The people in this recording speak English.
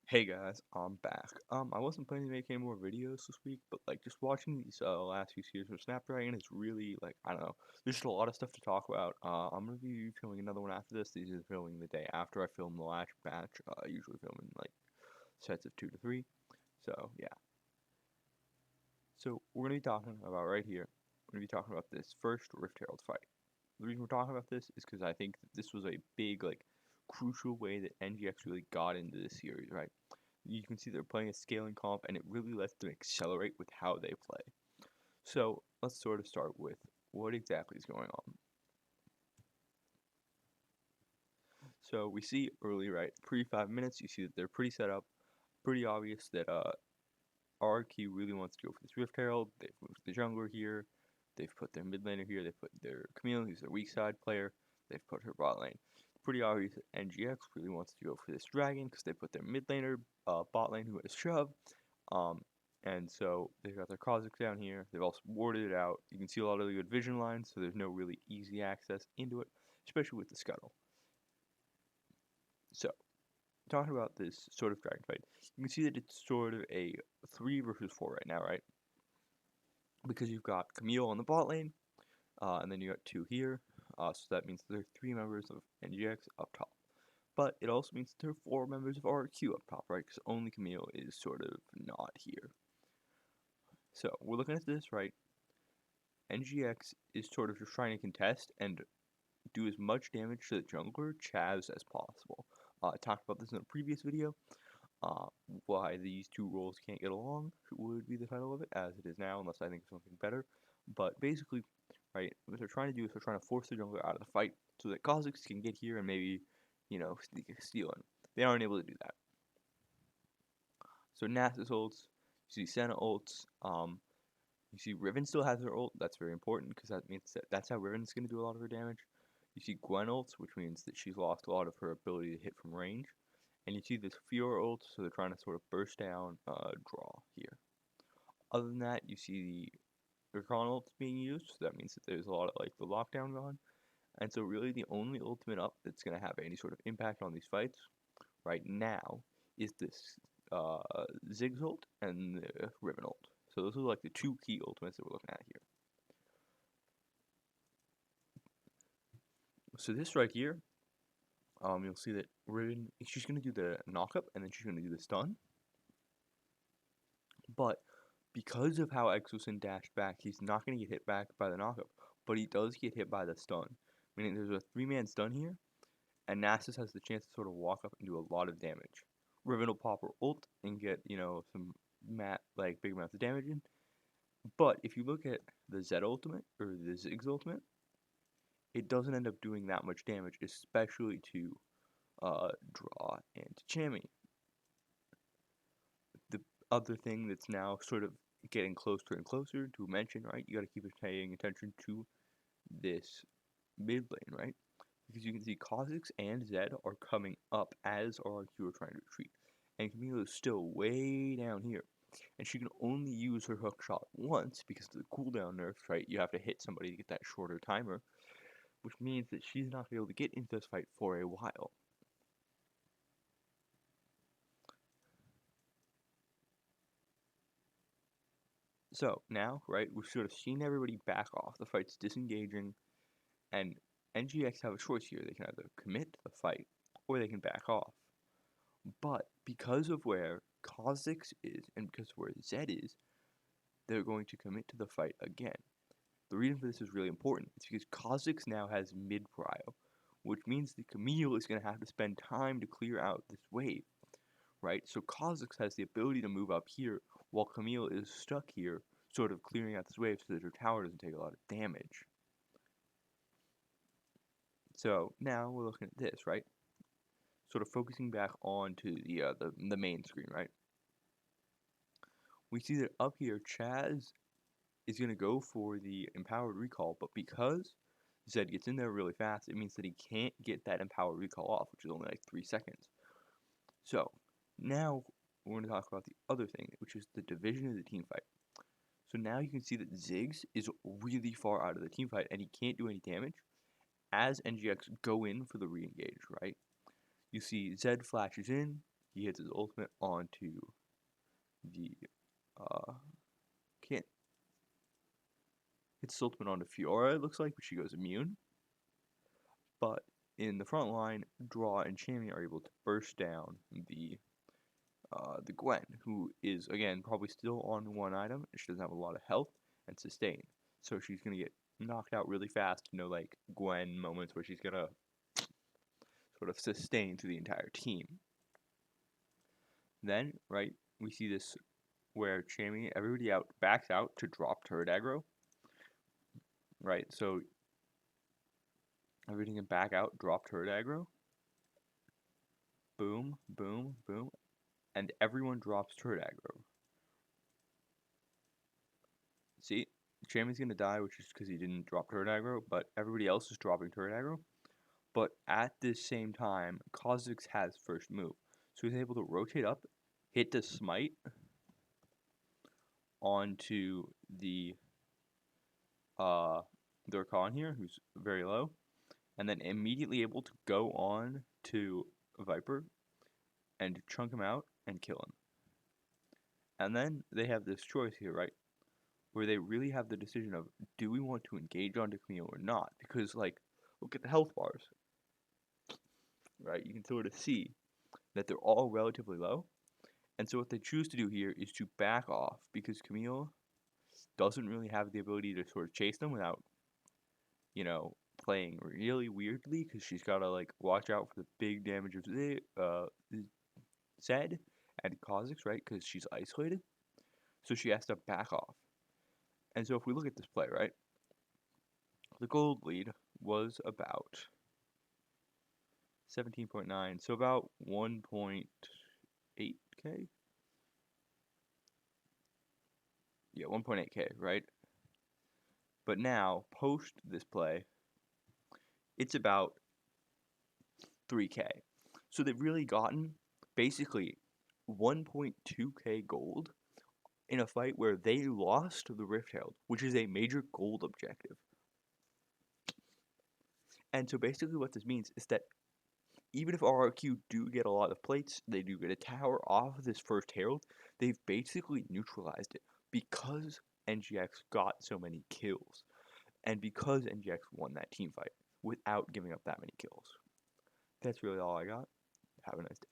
Hey guys, I'm back. I wasn't planning to make any more videos this week, but like just watching these last few series of Snapdragon is really like I don't know. There's just a lot of stuff to talk about. I'm gonna be filming another one after this. These are filming the day after I film the last batch. I usually film in like sets of 2 to 3. So yeah. So we're gonna be talking about right here. We're gonna be talking about this first Rift Herald fight. The reason we're talking about this is because I think that this was a big like crucial way that NGX really got into this series, right? You can see they're playing a scaling comp, and it really lets them accelerate with how they play. So let's sort of start with what exactly is going on. So we see early, right, pre 5 minutes, you see that they're pretty set up, pretty obvious that RRQ really wants to go for this Rift Herald. They've moved the jungler here, they've put their mid laner here, they've put their Camille, who's their weak side player, they've put her bot lane. It's pretty obvious that NGX really wants to go for this dragon because they put their mid laner bot lane who has shove. Um, and so they've got their Kha'Zix down here. They've also warded it out. You can see a lot of the good vision lines, so there's no really easy access into it, especially with the scuttle. So, talking about this sort of dragon fight, you can see that it's sort of a 3 versus 4 right now, right? Because you've got Camille on the bot lane, and then you got 2 here, so that means there are 3 members of NGX up top. But it also means there are 4 members of RRQ up top, right? Because only Camille is sort of not here. So, we're looking at this, right? NGX is sort of just trying to contest and do as much damage to the jungler, Chaz, as possible. I talked about this in a previous video. Why these two roles can't get along would be the title of it, as it is now, unless I think of something better. But basically, right, what they're trying to do is they're trying to force the jungler out of the fight so that Kha'Zix can get here and maybe, steal in. They aren't able to do that. So Nasus ults, you see Senna ults, you see Riven still has her ult. That's very important because that means that's how Riven's going to do a lot of her damage. You see Gwen ults, which means that she's lost a lot of her ability to hit from range. And you see this Fiora ult, so they're trying to sort of burst down, draw here. Other than that, you see the Rakan ults being used, so that means that there's a lot of like the lockdown gone. And so really the only ultimate up that's going to have any sort of impact on these fights right now is this Ziggs ult and the Riven ult. So those are like the two key ultimates that we're looking at here. So this right here, you'll see that Riven, she's going to do the knock-up, and then she's going to do the stun. But because of how Exosin dashed back, he's not going to get hit back by the knock-up. But he does get hit by the stun. Meaning there's a 3-man stun here, and Nasus has the chance to sort of walk up and do a lot of damage. Riven will pop her ult and get, some big amounts of damage in. But if you look at the Zed ultimate, or the Ziggs ultimate, it doesn't end up doing that much damage, especially to Draw and to Chammy. The other thing that's now sort of getting closer and closer to mention, right? You got to keep paying attention to this mid lane, right? Because you can see Kha'Zix and Zed are coming up as RRQ are trying to retreat. And Camille is still way down here. And she can only use her hook shot once because of the cooldown nerfs, right? You have to hit somebody to get that shorter timer, which means that she's not able to get into this fight for a while. So now, right, we've sort of seen everybody back off. The fight's disengaging, and NGX have a choice here. They can either commit to the fight or they can back off. But because of where Kha'Zix is and because of where Zed is, they're going to commit to the fight again. The reason for this is really important. It's because Kha'Zix now has mid-prio, which means that Camille is going to have to spend time to clear out this wave, right? So Kha'Zix has the ability to move up here while Camille is stuck here, sort of clearing out this wave so that her tower doesn't take a lot of damage. So now we're looking at this, right? Sort of focusing back onto the main screen, right? We see that up here, Chaz is going to go for the empowered recall, but because Zed gets in there really fast, it means that he can't get that empowered recall off, which is only like 3 seconds. So now we're going to talk about the other thing, which is the division of the team fight. So now you can see that Ziggs is really far out of the team fight, and he can't do any damage as NGX go in for the re-engage, right? You see Zed flashes in, he hits his ultimate onto the can't hits his ultimate onto Fiora, it looks like, but she goes immune. But in the front line, Draw and Chammy are able to burst down the Gwen, who is again probably still on one item. She doesn't have a lot of health and sustain, so she's gonna get knocked out really fast. Like Gwen moments where she's gonna sort of sustain through the entire team. Then, right, we see this where Chammy, everybody out backs out to drop turret aggro. Right, so everything can back out, drop turret aggro. Boom, boom, boom, and everyone drops turret aggro. See, Chammy's gonna die, which is because he didn't drop turret aggro, but everybody else is dropping turret aggro. But at this same time, Kha'Zix has first move, so he's able to rotate up, hit the smite onto the Khan here, who's very low, and then immediately able to go on to Viper and chunk him out and kill him. And then they have this choice here, right? Where they really have the decision of, do we want to engage onto Camille or not? Because, like, look at the health bars, right? You can sort of see that they're all relatively low. And so what they choose to do here is to back off, because Camille doesn't really have the ability to sort of chase them without, playing really weirdly, because she's got to, like, watch out for the big damage of Zed and Kha'Zix, right? Because she's isolated. So she has to back off. And so if we look at this play, right? The gold lead was about 17.9, so about 1.8k? Yeah, 1.8k, right? But now, post this play, it's about 3k. So they've really gotten basically 1.2k gold in a fight where they lost the Rift Herald, which is a major gold objective. And so basically what this means is that even if RRQ do get a lot of plates, they do get a tower off of this first Herald, they've basically neutralized it because NGX got so many kills. And because NGX won that team fight without giving up that many kills. That's really all I got. Have a nice day.